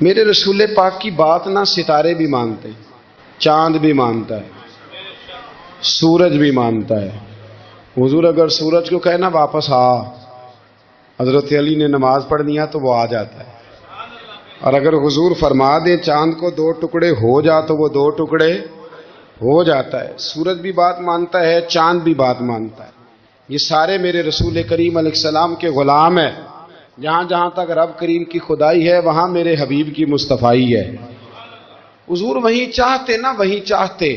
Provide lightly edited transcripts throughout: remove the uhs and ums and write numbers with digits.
میرے رسول پاک کی بات نہ ستارے بھی مانتے ہیں، چاند بھی مانتا ہے، سورج بھی مانتا ہے۔ حضور اگر سورج کو کہنا واپس آ، حضرت علی نے نماز پڑھنی ہے تو وہ آ جاتا ہے، اور اگر حضور فرما دیں چاند کو دو ٹکڑے ہو جا تو وہ دو ٹکڑے ہو جاتا ہے۔ سورج بھی بات مانتا ہے، چاند بھی بات مانتا ہے۔ یہ سارے میرے رسول کریم علیہ السلام کے غلام ہیں۔ جہاں جہاں تک رب کریم کی خدائی ہے وہاں میرے حبیب کی مصطفائی ہے۔ حضور وہیں چاہتے نا وہیں چاہتے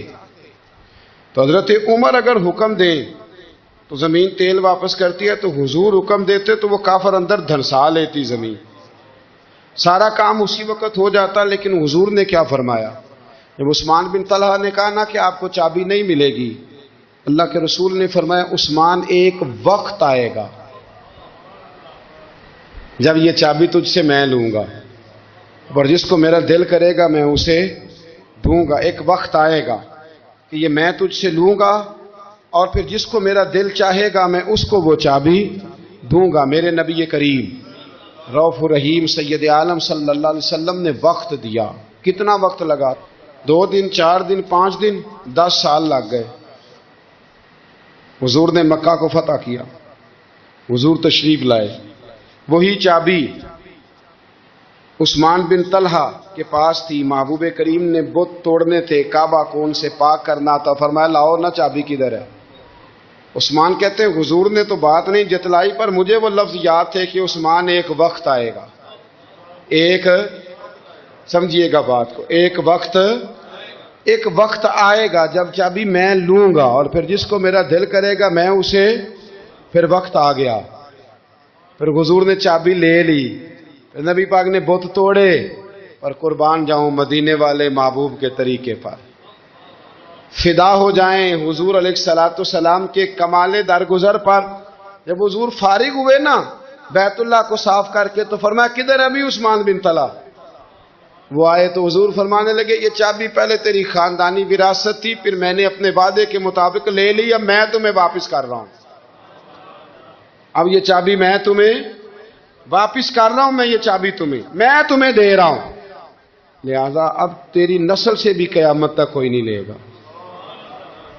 تو حضرت عمر اگر حکم دیں تو زمین تیل واپس کرتی ہے، تو حضور حکم دیتے تو وہ کافر اندر دھنسا لیتی زمین، سارا کام اسی وقت ہو جاتا۔ لیکن حضور نے کیا فرمایا؟ جب عثمان بن طلحہ نے کہا نا کہ آپ کو چابی نہیں ملے گی، اللہ کے رسول نے فرمایا عثمان ایک وقت آئے گا جب یہ چابی تجھ سے میں لوں گا، اور جس کو میرا دل کرے گا میں اسے دوں گا۔ ایک وقت آئے گا کہ یہ میں تجھ سے لوں گا، اور پھر جس کو میرا دل چاہے گا میں اس کو وہ چابی دوں گا۔ میرے نبی کریم رؤوف الرحیم سید عالم صلی اللہ علیہ وسلم نے وقت دیا۔ کتنا وقت لگا؟ 2 دن، 4 دن، 5 دن، 10 سال لگ گئے۔ حضور نے مکہ کو فتح کیا، حضور تشریف لائے، وہی چابی عثمان بن طلحہ کے پاس تھی۔ محبوب کریم نے بت توڑنے تھے، کعبہ کون سے پاک کرنا تھا، فرمایا لاؤ نا چابی کدھر ہے؟ عثمان کہتے ہیں حضور نے تو بات نہیں جتلائی، پر مجھے وہ لفظ یاد تھے کہ عثمان ایک وقت آئے گا، ایک، سمجھیے گا بات کو، ایک وقت آئے گا جب چابی میں لوں گا، اور پھر جس کو میرا دل کرے گا میں اسے، پھر وقت آ گیا، پھر حضور نے چابی لے لی، پھر نبی پاک نے بت توڑے، اور قربان جاؤں مدینے والے محبوب کے طریقے پر فدا ہو جائیں حضور علیہ الصلوۃ والسلام کے کمال درگزر پر۔ جب حضور فارغ ہوئے نا بیت اللہ کو صاف کر کے تو فرمایا کدھر ابھی عثمان بن طلحہ؟ وہ آئے تو حضور فرمانے لگے یہ چابی پہلے تیری خاندانی وراثت تھی، پھر میں نے اپنے وعدے کے مطابق لے لی، اب میں تمہیں واپس کر رہا ہوں، اب یہ چابی میں تمہیں واپس کر رہا ہوں، میں یہ چابی میں تمہیں دے رہا ہوں، لہذا اب تیری نسل سے بھی قیامت تک کوئی نہیں لے گا،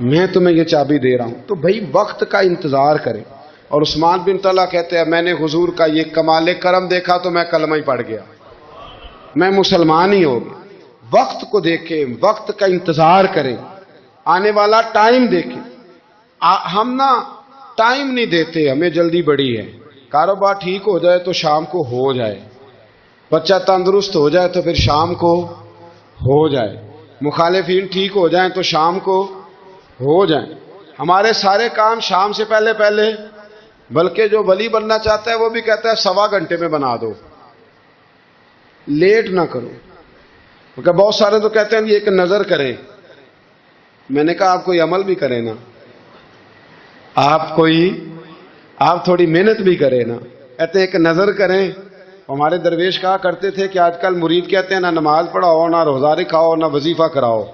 میں تمہیں یہ چابی دے رہا ہوں۔ تو بھائی وقت کا انتظار کریں۔ اور عثمان بن طلحہ کہتے ہیں میں نے حضور کا یہ کمال کرم دیکھا تو میں کلمہ ہی پڑھ گیا، میں مسلمان ہی ہو گیا۔ وقت کو دیکھیں، وقت کا انتظار کریں، آنے والا ٹائم دیکھیں۔ ہم نا ٹائم نہیں دیتے، ہمیں جلدی بڑی ہے، کاروبار ٹھیک ہو جائے تو شام کو ہو جائے، بچہ تندرست ہو جائے تو پھر شام کو ہو جائے، مخالفین ٹھیک ہو جائیں تو شام کو ہو جائیں۔ ہمارے سارے کام شام سے پہلے بلکہ جو ولی بننا چاہتا ہے وہ بھی کہتا ہے 1.25 گھنٹے میں بنا دو، لیٹ نہ کرو۔ کیونکہ بہت سارے تو کہتے ہیں یہ ایک نظر کریں، میں نے کہا آپ کوئی عمل بھی کریں نا، آپ تھوڑی محنت بھی کریں نا، کہتے ہیں ایک نظر کریں۔ ہمارے درویش کہا کرتے تھے کہ آج کل مرید کہتے ہیں نہ نماز پڑھاؤ، نہ روزہ رکھاؤ، نہ وظیفہ کراؤ،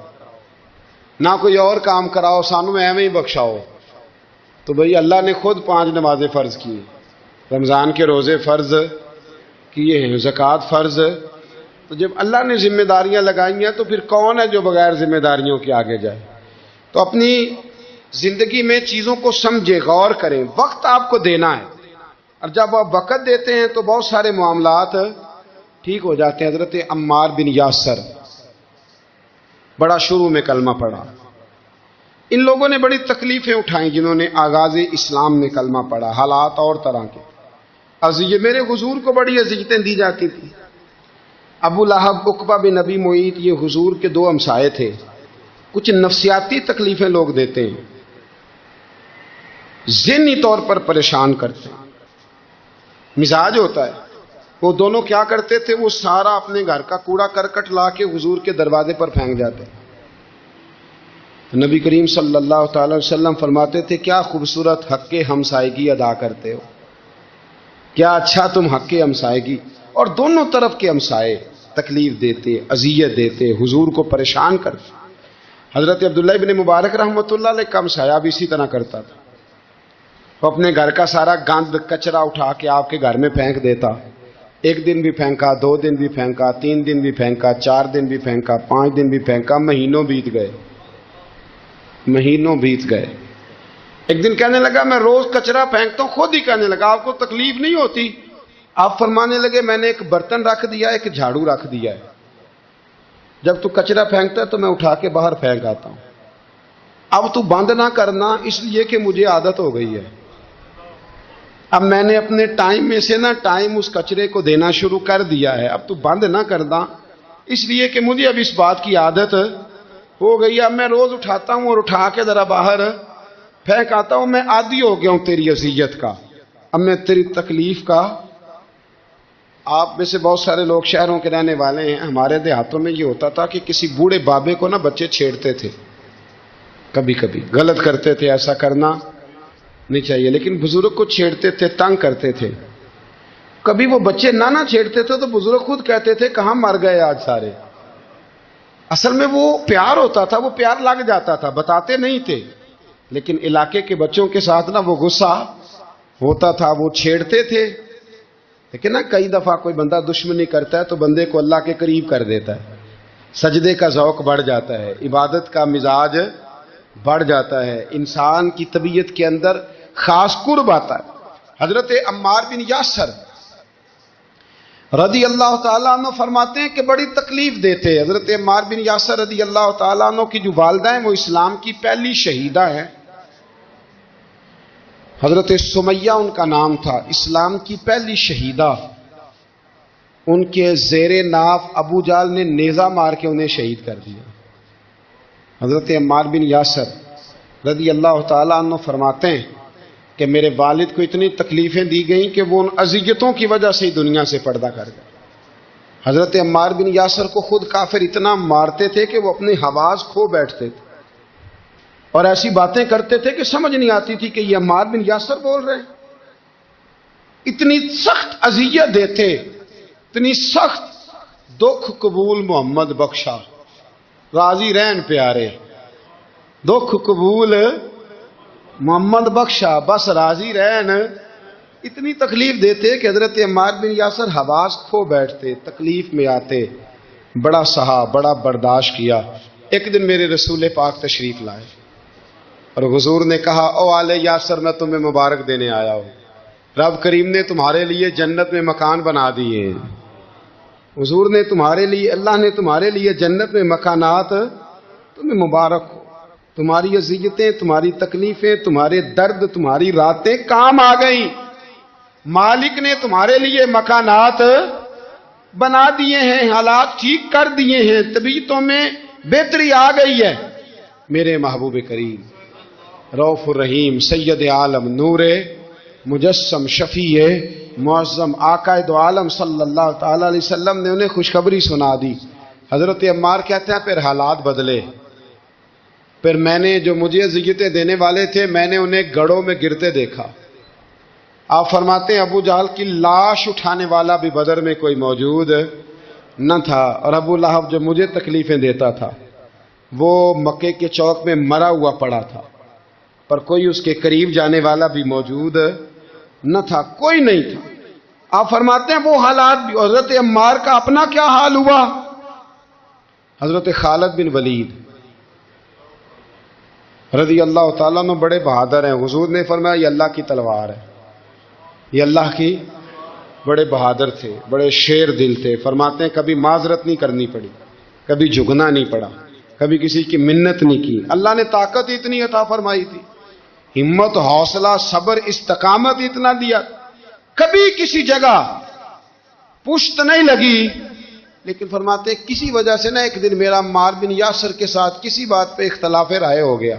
نہ کوئی اور کام کراؤ، سانو میں ایویں ہی بخشاؤ۔ تو بھئی اللہ نے خود 5 نمازیں فرض کی، رمضان کے روزے فرض کیے ہیں، زکوٰۃ فرض۔ تو جب اللہ نے ذمہ داریاں لگائی ہیں تو پھر کون ہے جو بغیر ذمہ داریوں کے آگے جائے؟ تو اپنی زندگی میں چیزوں کو سمجھے، غور کریں، وقت آپ کو دینا ہے، اور جب آپ وقت دیتے ہیں تو بہت سارے معاملات ٹھیک ہو جاتے ہیں۔ حضرت عمار بن یاسر بڑا شروع میں کلمہ پڑھا، ان لوگوں نے بڑی تکلیفیں اٹھائیں جنہوں نے آغاز اسلام میں کلمہ پڑھا، حالات اور طرح کے اذیت، میرے حضور کو بڑی اذیتیں دی جاتی تھی۔ ابو لہب، عقبہ بن ابی معیط، یہ حضور کے 2 ہمسائے تھے۔ کچھ نفسیاتی تکلیفیں لوگ دیتے ہیں، ذہنی طور پر پریشان کرتے ہیں، مزاج ہوتا ہے۔ وہ دونوں کیا کرتے تھے؟ وہ سارا اپنے گھر کا کوڑا کرکٹ لا کے حضور کے دروازے پر پھینک جاتے۔ تو نبی کریم صلی اللہ تعالی وسلم فرماتے تھے کیا خوبصورت حق ہمسائیگی ادا کرتے ہو، کیا اچھا تم حق ہمسائیگی۔ اور دونوں طرف کے ہمسائے تکلیف دیتے، اذیت دیتے، حضور کو پریشان کرتے۔ حضرت عبداللہ ابن مبارک رحمۃ اللہ علیہ کا ہمسایہ بھی اسی طرح کرتا تھا، وہ اپنے گھر کا سارا گند کچرا اٹھا کے آپ کے گھر میں پھینک دیتا۔ ایک دن بھی پھینکا، 2 دن بھی پھینکا، 3 دن بھی پھینکا، 4 دن بھی پھینکا، 5 دن بھی پھینکا، مہینوں بیت گئے، مہینوں بیت گئے۔ ایک دن کہنے لگا میں روز کچرا پھینکتا ہوں، خود ہی کہنے لگا آپ کو تکلیف نہیں ہوتی؟ آپ فرمانے لگے میں نے ایک برتن رکھ دیا، ایک جھاڑو رکھ دیا ہے، جب تو کچرا پھینکتا ہے تو میں اٹھا کے باہر پھینک آتا ہوں، اب تو بند نہ کرنا، اس لیے کہ مجھے عادت ہو گئی ہے۔ اب میں نے اپنے ٹائم میں سے نا ٹائم اس کچرے کو دینا شروع کر دیا ہے، اب تو بند نہ کرنا، اس لیے کہ مجھے اب اس بات کی عادت ہو گئی ہے۔ اب میں روز اٹھاتا ہوں اور اٹھا کے ذرا باہر پھینک آتا ہوں، میں عادی ہو گیا ہوں تیری اذیت کا، اب میں تیری تکلیف کا۔ آپ میں سے بہت سارے لوگ شہروں کے رہنے والے ہیں، ہمارے دیہاتوں میں یہ ہوتا تھا کہ کسی بوڑھے بابے کو نا بچے چھیڑتے تھے، کبھی کبھی غلط کرتے تھے، ایسا کرنا نہیں چاہیے، لیکن بزرگ کو چھیڑتے تھے، تنگ کرتے تھے۔ کبھی وہ بچے نہ چھیڑتے تھے تو بزرگ خود کہتے تھے کہاں مر گئے آج سارے۔ اصل میں وہ پیار ہوتا تھا، وہ پیار لگ جاتا تھا، بتاتے نہیں تھے، لیکن علاقے کے بچوں کے ساتھ نا وہ غصہ ہوتا تھا، وہ چھیڑتے تھے۔ لیکن نا کئی دفعہ کوئی بندہ دشمنی کرتا ہے تو بندے کو اللہ کے قریب کر دیتا ہے، سجدے کا ذوق بڑھ جاتا ہے، عبادت کا مزاج بڑھ جاتا ہے، انسان کی طبیعت کے اندر خاص قرب آتا ہے۔ حضرت عمار بن یاسر رضی اللہ تعالیٰ عنہ فرماتے ہیں کہ بڑی تکلیف دیتے۔ حضرت عمار بن یاسر رضی اللہ تعالیٰ عنہ کی جو والدہ ہیں وہ اسلام کی پہلی شہیدہ ہیں، حضرت سمیہ ان کا نام تھا، اسلام کی پہلی شہیدہ۔ ان کے زیر ناف ابو جال نے نیزہ مار کے انہیں شہید کر دیا۔ حضرت عمار بن یاسر رضی اللہ تعالیٰ عنہ فرماتے ہیں کہ میرے والد کو اتنی تکلیفیں دی گئیں کہ وہ ان اذیتوں کی وجہ سے دنیا سے پردہ کر گئے۔ حضرت عمار بن یاسر کو خود کافر اتنا مارتے تھے کہ وہ اپنی حواس کھو بیٹھتے تھے اور ایسی باتیں کرتے تھے کہ سمجھ نہیں آتی تھی کہ یہ عمار بن یاسر بول رہے ہیں۔ اتنی سخت اذیت دیتے، اتنی سخت۔ دکھ قبول محمد بخشا، راضی رہن پیارے، دکھ قبول محمد بخشا، بس راضی رہن۔ اتنی تکلیف دیتے کہ حضرت عمار بن یاسر حواس کھو بیٹھتے، تکلیف میں آتے، بڑا سہا، بڑا برداشت کیا۔ ایک دن میرے رسول پاک تشریف لائے اور حضور نے کہا او آل یاسر میں تمہیں مبارک دینے آیا ہوں، رب کریم نے تمہارے لیے جنت میں مکان بنا دیے ہیں۔ حضور نے تمہارے لیے، اللہ نے تمہارے لیے جنت میں مکانات، تمہیں مبارک ہو، تمہاری اذیتیں، تمہاری تکلیفیں، تمہارے درد، تمہاری راتیں کام آ گئیں، مالک نے تمہارے لیے مکانات بنا دیے ہیں، حالات ٹھیک کر دیے ہیں، طبیعتوں میں بہتری آ گئی ہے۔ میرے محبوب کریم رؤوف الرحیم سید عالم نور مجسم شفیع معظم آقا دو عالم صلی اللہ تعالی علیہ وسلم نے انہیں خوشخبری سنا دی۔ حضرت عمار کہتے ہیں پھر حالات بدلے، پھر میں نے جو مجھے اذیتیں دینے والے تھے میں نے انہیں گڑھوں میں گرتے دیکھا۔ آپ فرماتے ہیں ابو جہل کی لاش اٹھانے والا بھی بدر میں کوئی موجود نہ تھا، اور ابو لہب جو مجھے تکلیفیں دیتا تھا وہ مکے کے چوک میں مرا ہوا پڑا تھا، پر کوئی اس کے قریب جانے والا بھی موجود نہ تھا، کوئی نہیں تھا۔ آپ فرماتے ہیں وہ حالات بھی۔ حضرت عمار کا اپنا کیا حال ہوا؟ حضرت خالد بن ولید رضی اللہ تعالیٰ عنہ بڑے بہادر ہیں، حضور نے فرمایا یہ اللہ کی تلوار ہے، یہ اللہ کی، بڑے بہادر تھے، بڑے شیر دل تھے۔ فرماتے ہیں کبھی معذرت نہیں کرنی پڑی، کبھی جھکنا نہیں پڑا، کبھی کسی کی منت نہیں کی، اللہ نے طاقت اتنی عطا فرمائی تھی، ہمت، حوصلہ، صبر، استقامت اتنا دیا، کبھی کسی جگہ پشت نہیں لگی۔ لیکن فرماتے ہیں کسی وجہ سے نا ایک دن میرا عمار بن یاسر کے ساتھ کسی بات پہ اختلاف رائے ہو گیا،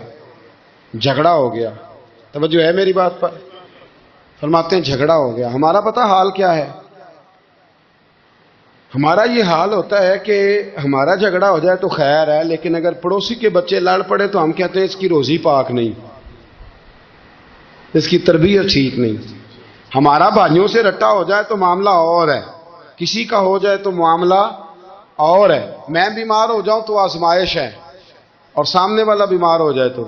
جھگڑا ہو گیا۔ توجہ ہے میری بات پر؟ فرماتے ہیں جھگڑا ہو گیا۔ ہمارا پتہ حال کیا ہے؟ ہمارا یہ حال ہوتا ہے کہ ہمارا جھگڑا ہو جائے تو خیر ہے، لیکن اگر پڑوسی کے بچے لڑ پڑے تو ہم کہتے ہیں اس کی روزی پاک نہیں، اس کی تربیت ٹھیک نہیں۔ ہمارا بھائیوں سے رٹا ہو جائے تو معاملہ اور ہے، کسی کا ہو جائے تو معاملہ اور ہے۔ میں بیمار ہو جاؤں تو آزمائش ہے، اور سامنے والا بیمار ہو جائے تو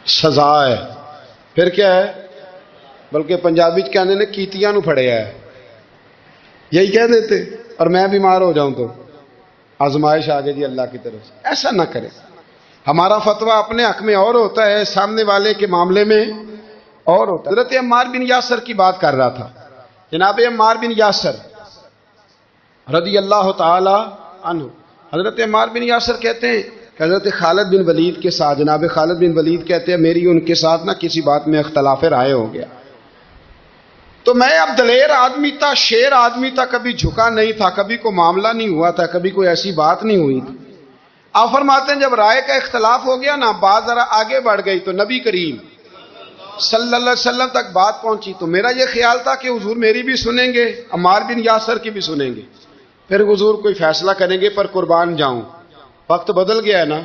سزا ہے۔ پھر کیا ہے؟ بلکہ پنجابی کہنے نے کیتیاں نو پھڑیا ہے، یہی کہہ دیتے، اور میں بیمار ہو جاؤں تو آزمائش آ گئی جی اللہ کی طرف سے۔ ایسا نہ کرے، ہمارا فتویٰ اپنے حق میں اور ہوتا ہے، سامنے والے کے معاملے میں اور ہوتا ہے۔ حضرت عمار بن یاسر کی بات کر رہا تھا، جناب عمار بن یاسر رضی اللہ تعالی عنہ، حضرت عمار بن یاسر کہتے ہیں کہ حضرت خالد بن ولید کے ساتھ، جناب خالد بن ولید کہتے ہیں میری ان کے ساتھ نہ کسی بات میں اختلاف رائے ہو گیا، تو میں اب دلیر آدمی تھا، شیر آدمی تھا، کبھی جھکا نہیں تھا، کبھی کوئی معاملہ نہیں ہوا تھا، کبھی کوئی ایسی بات نہیں ہوئی تھی۔ آپ فرماتے ہیں جب رائے کا اختلاف ہو گیا نا، بات ذرا آگے بڑھ گئی تو نبی کریم صلی اللہ علیہ وسلم تک بات پہنچی، تو میرا یہ خیال تھا کہ حضور میری بھی سنیں گے، عمار بن یاسر کی بھی سنیں گے، پھر حضور کوئی فیصلہ کریں گے، پر قربان جاؤں وقت بدل گیا ہے نا،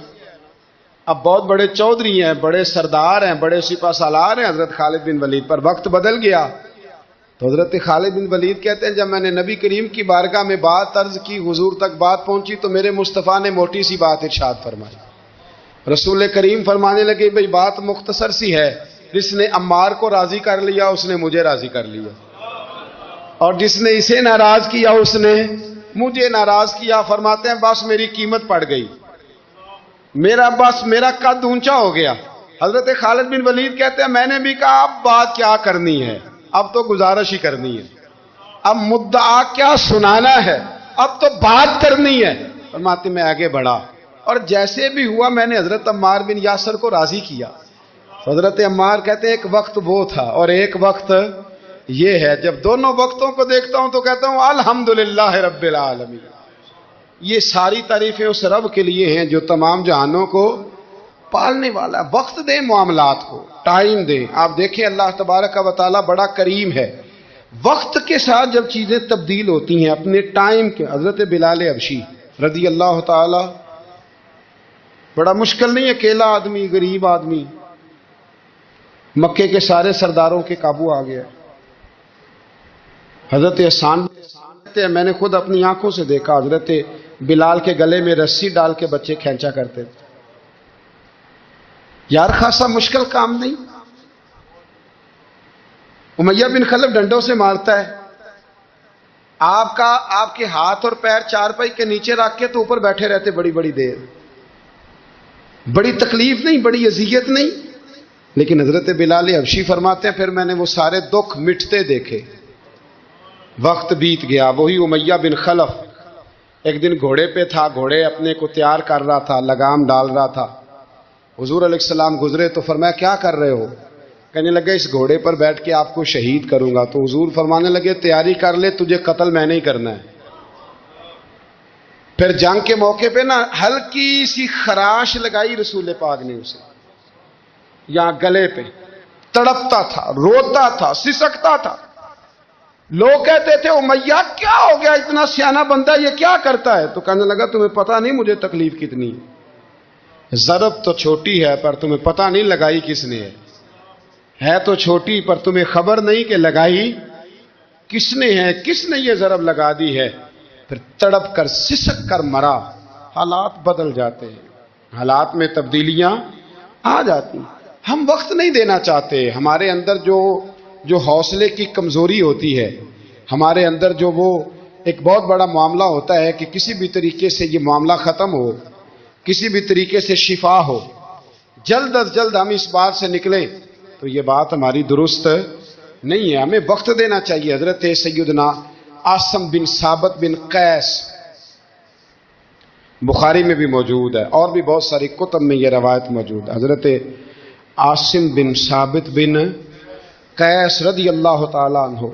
اب بہت بڑے چودھری ہیں، بڑے سردار ہیں، بڑے سپہ سالار ہیں حضرت خالد بن ولید، پر وقت بدل گیا۔ تو حضرت خالد بن ولید کہتے ہیں جب میں نے نبی کریم کی بارگاہ میں بات عرض کی، حضور تک بات پہنچی، تو میرے مصطفیٰ نے موٹی سی بات ارشاد فرمائی۔ رسول کریم فرمانے لگے بھئی بات مختصر سی ہے، جس نے عمار کو راضی کر لیا اس نے مجھے راضی کر لیا، اور جس نے اسے ناراض کیا اس نے مجھے ناراض کیا۔ فرماتے ہیں بس میری قیمت پڑ گئی، میرا قد اونچا ہو گیا۔ حضرت خالد بن ولید کہتے ہیں میں نے بھی کہا اب بات کیا کرنی ہے، اب تو گزارش ہی کرنی ہے، اب مدعا کیا سنانا ہے، اب تو بات کرنی ہے۔ فرماتے میں آگے بڑھا، اور جیسے بھی ہوا میں نے حضرت عمار بن یاسر کو راضی کیا۔ حضرت عمار کہتے ہیں ایک وقت وہ تھا اور ایک وقت یہ ہے، جب دونوں وقتوں کو دیکھتا ہوں تو کہتا ہوں الحمدللہ رب العالمین، یہ ساری تعریفیں اس رب کے لیے ہیں جو تمام جہانوں کو پالنے والا۔ وقت دیں معاملات کو، ٹائم دیں۔ آپ دیکھیں اللہ تبارک و تعالی بڑا کریم ہے، وقت کے ساتھ جب چیزیں تبدیل ہوتی ہیں اپنے ٹائم کے۔ حضرت بلال حبشی رضی اللہ تعالی، بڑا مشکل نہیں، اکیلا آدمی، غریب آدمی، مکے کے سارے سرداروں کے قابو آ گیا۔ حضرت حسان میں نے خود اپنی آنکھوں سے دیکھا، حضرت بلال کے گلے میں رسی ڈال کے بچے کھینچا کرتے تھے۔ یار خاصا مشکل کام نہیں۔ امیہ بن خلف ڈنڈوں سے مارتا ہے، آپ کے ہاتھ اور پیر چارپائی کے نیچے رکھ کے تو اوپر بیٹھے رہتے بڑی بڑی دیر، بڑی تکلیف نہیں، بڑی اذیت نہیں، لیکن حضرت بلال حبشی فرماتے ہیں پھر میں نے وہ سارے دکھ مٹتے دیکھے۔ وقت بیت گیا، وہی امیہ بن خلف ایک دن گھوڑے پہ تھا، گھوڑے اپنے کو تیار کر رہا تھا، لگام ڈال رہا تھا۔ حضور علیہ السلام گزرے تو فرمایا کیا کر رہے ہو؟ کہنے لگے اس گھوڑے پر بیٹھ کے آپ کو شہید کروں گا۔ تو حضور فرمانے لگے تیاری کر لے، تجھے قتل میں نہیں کرنا ہے۔ پھر جنگ کے موقع پہ نا ہلکی سی خراش لگائی رسول پاک نے اسے، یہاں گلے پہ، تڑپتا تھا، روتا تھا، سسکتا تھا۔ لوگ کہتے تھے امیہ کیا ہو گیا، اتنا سیانہ بندہ یہ کیا کرتا ہے؟ تو کہنے لگا تمہیں پتہ نہیں مجھے تکلیف کتنی ہے، ضرب تو چھوٹی ہے پر تمہیں پتہ نہیں لگائی کس نے ہے تو چھوٹی پر تمہیں خبر نہیں کہ لگائی کس نے ہے، کس نے یہ ضرب لگا دی ہے۔ پھر تڑپ کر سسک کر مرا۔ حالات بدل جاتے ہیں، حالات میں تبدیلیاں آ جاتی ہیں۔ ہم وقت نہیں دینا چاہتے، ہمارے اندر جو حوصلے کی کمزوری ہوتی ہے، ہمارے اندر جو وہ ایک بہت بڑا معاملہ ہوتا ہے کہ کسی بھی طریقے سے یہ معاملہ ختم ہو، کسی بھی طریقے سے شفا ہو، جلد از جلد ہم اس بات سے نکلیں، تو یہ بات ہماری درست نہیں ہے۔ ہمیں وقت دینا چاہیے۔ حضرت سیدنا عاصم بن ثابت بن قیس بخاری میں بھی موجود ہے، اور بھی بہت ساری کتب میں یہ روایت موجود ہے۔ حضرت عاصم بن ثابت بن قیس رضی اللہ تعالیٰ عنہ،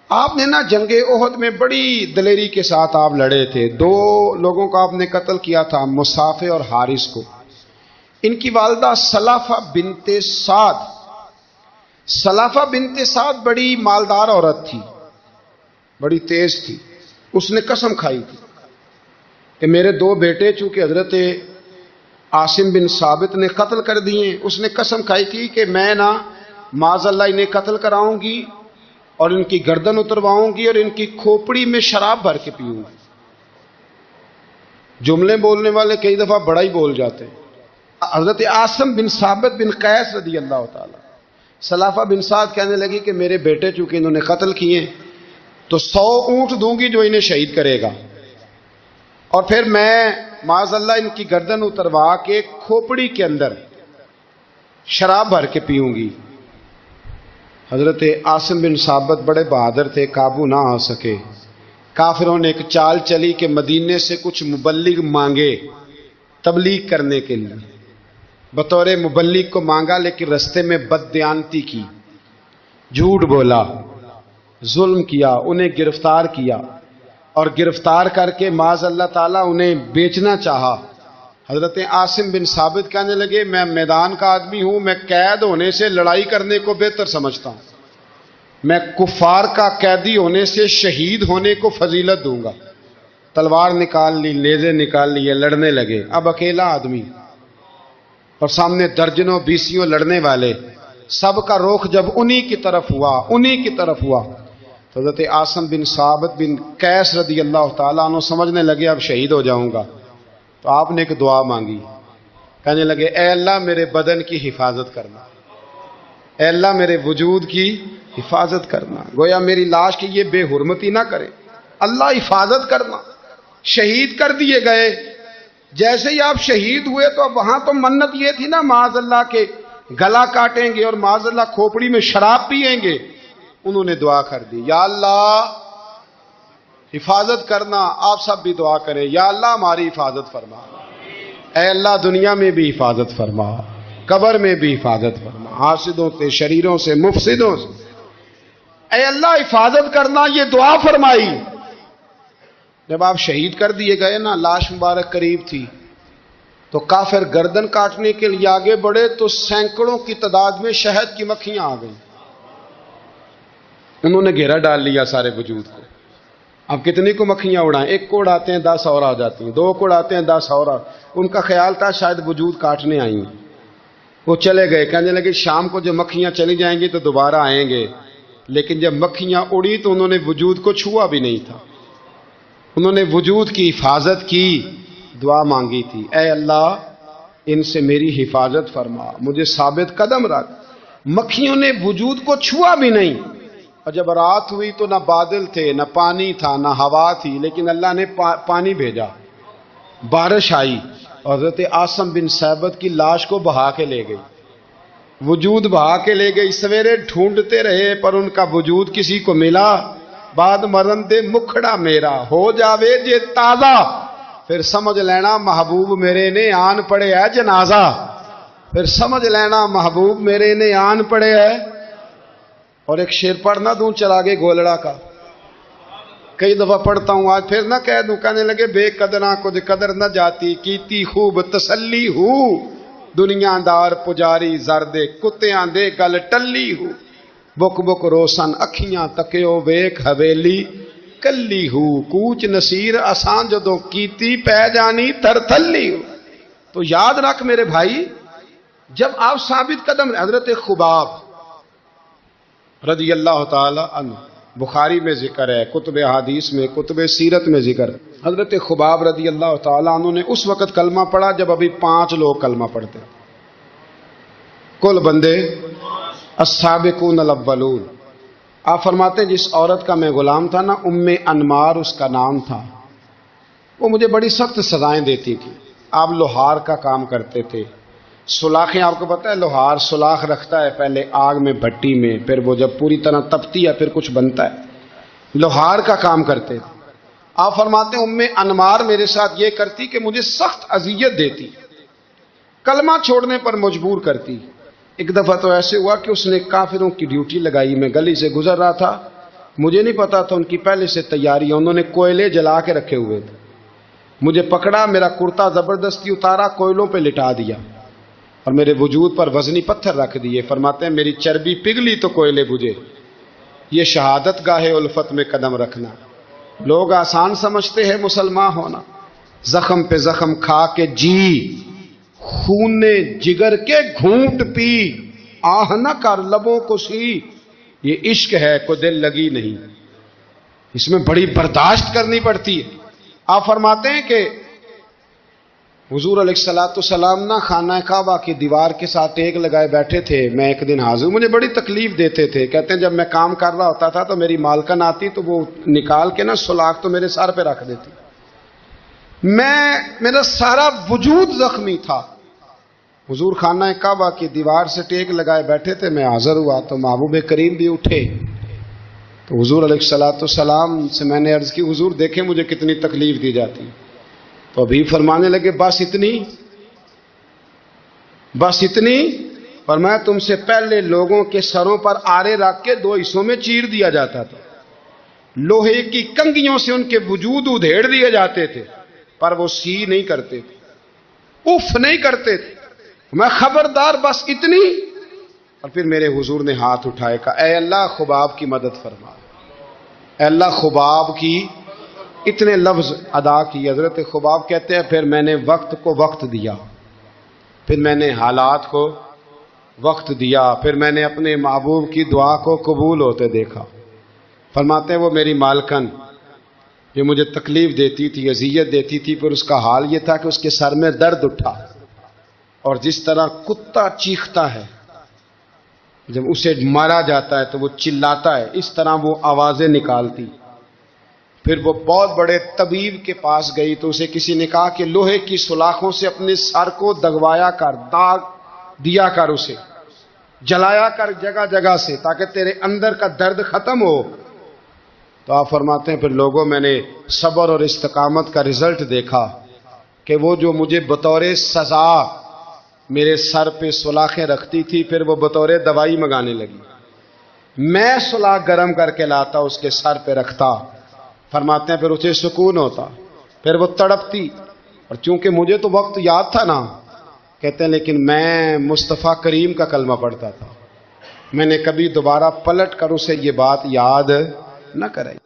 آپ نے نا جنگ احد میں بڑی دلیری کے ساتھ آپ لڑے تھے۔ دو لوگوں کو آپ نے قتل کیا تھا، مصافح اور حارث کو۔ ان کی والدہ سلافہ بنت سعد، سلافہ بنت سعد بڑی مالدار عورت تھی، بڑی تیز تھی۔ اس نے قسم کھائی تھی کہ میرے دو بیٹے چونکہ حضرت عاصم بن ثابت نے قتل کر دیے، اس نے قسم کھائی تھی کہ میں نا معاذ اللہ انہیں قتل کراؤں گی اور ان کی گردن اترواؤں گی اور ان کی کھوپڑی میں شراب بھر کے پیوں گی۔ جملے بولنے والے کئی دفعہ بڑا ہی بول جاتے ہیں۔ حضرت عاصم بن ثابت بن قیس رضی اللہ تعالی سلافہ بن سعد کہنے لگی کہ میرے بیٹے چونکہ انہوں نے قتل کیے تو 100 اونٹ دوں گی جو انہیں شہید کرے گا، اور پھر میں معاذ اللہ ان کی گردن اتروا کے کھوپڑی کے اندر شراب بھر کے پیوں گی۔ حضرت عاصم بن ثابت بڑے بہادر تھے، قابو نہ آ سکے۔ کافروں نے ایک چال چلی کہ مدینے سے کچھ مبلغ مانگے تبلیغ کرنے کے لیے، بطور مبلغ کو مانگا، لیکن رستے میں بددیانتی کی، جھوٹ بولا، ظلم کیا، انہیں گرفتار کیا، اور گرفتار کر کے معاذ اللہ تعالیٰ انہیں بیچنا چاہا۔ حضرت عاصم بن ثابت کہنے لگے میں میدان کا آدمی ہوں، میں قید ہونے سے لڑائی کرنے کو بہتر سمجھتا ہوں، میں کفار کا قیدی ہونے سے شہید ہونے کو فضیلت دوں گا۔ تلوار نکال لی، نیزے نکال لیے، لڑنے لگے۔ اب اکیلا آدمی اور سامنے درجنوں بیسیوں لڑنے والے، سب کا رخ جب انہی کی طرف ہوا تو حضرت عاصم بن ثابت بن قیس رضی اللہ تعالیٰ عنہ سمجھنے لگے اب شہید ہو جاؤں گا، تو آپ نے ایک دعا مانگی، کہنے لگے اے اللہ میرے بدن کی حفاظت کرنا، اے اللہ میرے وجود کی حفاظت کرنا، گویا میری لاش کی یہ بے حرمتی نہ کرے، اللہ حفاظت کرنا۔ شہید کر دیے گئے۔ جیسے ہی آپ شہید ہوئے تو اب وہاں تو منت یہ تھی نا معاذ اللہ کے گلا کاٹیں گے اور معاذ اللہ کھوپڑی میں شراب پیئیں گے۔ انہوں نے دعا کر دی، یا اللہ حفاظت کرنا۔ آپ سب بھی دعا کریں، یا اللہ ہماری حفاظت فرما، اے اللہ دنیا میں بھی حفاظت فرما، قبر میں بھی حفاظت فرما، حاسدوں سے، شریروں سے، مفسدوں سے، اے اللہ حفاظت کرنا، یہ دعا فرمائی۔ جب آپ شہید کر دیے گئے نا، لاش مبارک قریب تھی، تو کافر گردن کاٹنے کے لیے آگے بڑھے تو سینکڑوں کی تعداد میں شہد کی مکھیاں آ گئیں، انہوں نے گھیرا ڈال لیا سارے وجود کو۔ اب کتنی کو مکھیاں اڑائیں؟ ایک کو اڑاتے ہیں 10 اور آ جاتی ہیں، 2 کو اڑاتے ہیں 10 اور ان کا خیال تھا شاید وجود کاٹنے آئی ہیں۔ وہ چلے گئے، کہنے لگے شام کو جب مکھیاں چلی جائیں گی تو دوبارہ آئیں گے، لیکن جب مکھیاں اڑی تو انہوں نے وجود کو چھوا بھی نہیں تھا، انہوں نے وجود کی حفاظت کی، دعا مانگی تھی، اے اللہ ان سے میری حفاظت فرما، مجھے ثابت قدم رکھ۔ مکھیوں نے وجود کو چھوا بھی نہیں، اور جب رات ہوئی تو نہ بادل تھے، نہ پانی تھا، نہ ہوا تھی، لیکن اللہ نے پانی بھیجا، بارش آئی، اور حضرت عاصم بن ثابت کی لاش کو بہا کے لے گئی، وجود بہا کے لے گئی۔ سویرے ڈھونڈتے رہے پر ان کا وجود کسی کو ملا، بعد مرن دے مکھڑا میرا ہو جاوے جے تازہ، پھر سمجھ لینا محبوب میرے نے آن پڑے ہے جنازہ، پھر سمجھ لینا محبوب میرے نے آن پڑے ہے۔ اور ایک شعر پڑھنا دوں چراغے گولڑا کا، کئی دفعہ پڑھتا ہوں، آج پھر نہ کہہ دوں۔ کہنے لگے بے قدراں کچھ قدر نہ جاتی، کیتی خوب تسلی ہو، دنیا دار پجاری زردے کتیاں دے گل ٹلی ہو، بک بک روشن اکھیاں تکیو ویک حویلی کلی ہو، کوچ نصیر آسان جدوں کیتی پہ جانی تر تھلی ہو۔ تو یاد رکھ میرے بھائی، جب آپ ثابت قدم، حضرت خباب رضی اللہ تعالی عنہ، بخاری میں ذکر ہے، کتب حدیث میں، کتب سیرت میں ذکر ہے، حضرت خباب رضی اللہ تعالی عنہ نے اس وقت کلمہ پڑھا جب ابھی 5 لوگ کلمہ پڑھتے، کل بندے السابقون الاولون۔ آپ فرماتے ہیں جس عورت کا میں غلام تھا نا، ام انمار اس کا نام تھا، وہ مجھے بڑی سخت سزائیں دیتی تھی۔ آپ لوہار کا کام کرتے تھے، سلاخیں، آپ کو پتہ ہے لوہار سلاخ رکھتا ہے پہلے آگ میں بھٹی میں، پھر وہ جب پوری طرح تپتی ہے پھر کچھ بنتا ہے، لوہار کا کام کرتے تھے۔ آپ فرماتے ہیں ام انمار میرے ساتھ یہ کرتی کہ مجھے سخت اذیت دیتی، کلمہ چھوڑنے پر مجبور کرتی۔ ایک دفعہ تو ایسے ہوا کہ اس نے کافروں کی ڈیوٹی لگائی، میں گلی سے گزر رہا تھا، مجھے نہیں پتا تھا ان کی پہلے سے تیاری ہے، انہوں نے کوئلے جلا کے رکھے ہوئے تھے، مجھے پکڑا، میرا کرتا زبردستی اتارا، کوئلوں پہ لٹا دیا اور میرے وجود پر وزنی پتھر رکھ دیے۔ فرماتے ہیں میری چربی پگھلی تو کوئلے بجھے۔ یہ شہادت گاہ الفت میں قدم رکھنا، لوگ آسان سمجھتے ہیں مسلمان ہونا، زخم پہ زخم کھا کے جی، خون جگر کے گھونٹ پی، آہ نہ کر لبوں کو سی، یہ عشق ہے کو دل لگی نہیں، اس میں بڑی برداشت کرنی پڑتی ہے۔ آپ فرماتے ہیں کہ حضور علیہ السلام نا خانہ کعبہ کی دیوار کے ساتھ ٹیک لگائے بیٹھے تھے. میں ایک دن حاضر، مجھے بڑی تکلیف دیتے تھے. کہتے ہیں جب میں کام کر رہا ہوتا تھا تو میری مالکن آتی تو وہ نکال کے نا سلاخ تو میرے سر پہ رکھ دیتی. میرا سارا وجود زخمی تھا. حضور خانہ کعبہ کی دیوار سے ٹیک لگائے بیٹھے تھے. میں حاضر ہوا تو محبوب کریم بھی اٹھے. تو حضور علیہ السلام سے میں نے عرض کی حضور دیکھیں مجھے کتنی تکلیف دی جاتی. تو ابھی فرمانے لگے بس اتنی. فرمایا تم سے پہلے لوگوں کے سروں پر آرے رکھ کے 2 حصوں میں چیر دیا جاتا تھا. لوہے کی کنگھیوں سے ان کے وجود ادھیڑ دیے جاتے تھے پر وہ سی نہیں کرتے تھے، اف نہیں کرتے تھے. میں خبردار بس اتنی. اور پھر میرے حضور نے ہاتھ اٹھائے کہا اے اللہ خباب کی مدد فرما. اے اللہ خباب کی اتنے لفظ ادا کی. حضرت خباب کہتے ہیں پھر میں نے وقت کو وقت دیا، پھر میں نے حالات کو وقت دیا، پھر میں نے اپنے محبوب کی دعا کو قبول ہوتے دیکھا. فرماتے ہیں وہ میری مالکن جو مجھے تکلیف دیتی تھی، اذیت دیتی تھی، پھر اس کا حال یہ تھا کہ اس کے سر میں درد اٹھا. اور جس طرح کتا چیختا ہے جب اسے مارا جاتا ہے تو وہ چلاتا ہے، اس طرح وہ آوازیں نکالتی. پھر وہ بہت بڑے طبیب کے پاس گئی تو اسے کسی نے کہا کہ لوہے کی سلاخوں سے اپنے سر کو دگوایا کر، داغ دیا کر، اسے جلایا کر جگہ جگہ سے تاکہ تیرے اندر کا درد ختم ہو. تو آپ فرماتے ہیں پھر لوگوں میں نے صبر اور استقامت کا رزلٹ دیکھا کہ وہ جو مجھے بطور سزا میرے سر پہ سلاخیں رکھتی تھی پھر وہ بطور دوائی منگانے لگی. میں سلاخ گرم کر کے لاتا اس کے سر پہ رکھتا. فرماتے ہیں پھر اسے سکون ہوتا، پھر وہ تڑپتی. اور چونکہ مجھے تو وقت یاد تھا نا، کہتے ہیں لیکن میں مصطفیٰ کریم کا کلمہ پڑھتا تھا، میں نے کبھی دوبارہ پلٹ کر اسے یہ بات یاد نہ کرائی.